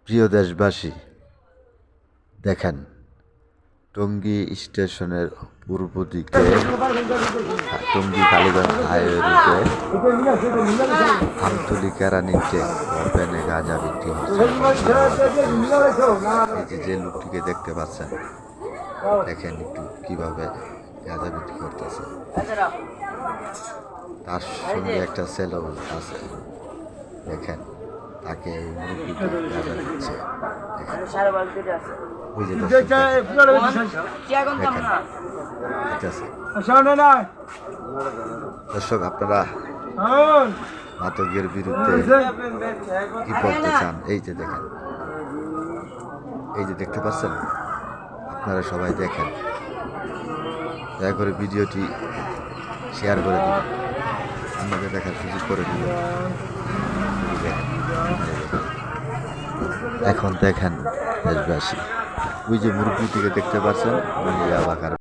প্রিয় দেশবাসী, দেখেন টঙ্গী স্টেশনের পূর্ব দিকে টঙ্গী কালীগঞ্জ হাইওয়ে রুটে আমতলী কেরানীতে ওপেনে গাঁজা বিক্রি হচ্ছে। এই যে লোকটিকে দেখতে পাচ্ছেন, দেখেন একটু কিভাবে গাঁজা বিক্রি করতেছে। তার সঙ্গে একটা ছেলেও আছে, দেখেন তাকে এই মুরব্বীকে গাঁজা দিচ্ছে। ওই যে দর্শক, আপনারা মাদকের বিরুদ্ধে কি বলতে চান? এই যে দেখেন, এই যে দেখতে পাচ্ছেন, আপনারা সবাই দেখেন, দয়া করে ভিডিওটি শেয়ার করে দিবেন, আমাকে দেখার সুযোগ করে দিবেন। এখন দেখেন দেশবাসী, ওই যে মুরব্বীটিকে দেখতে পাচ্ছেন, উনি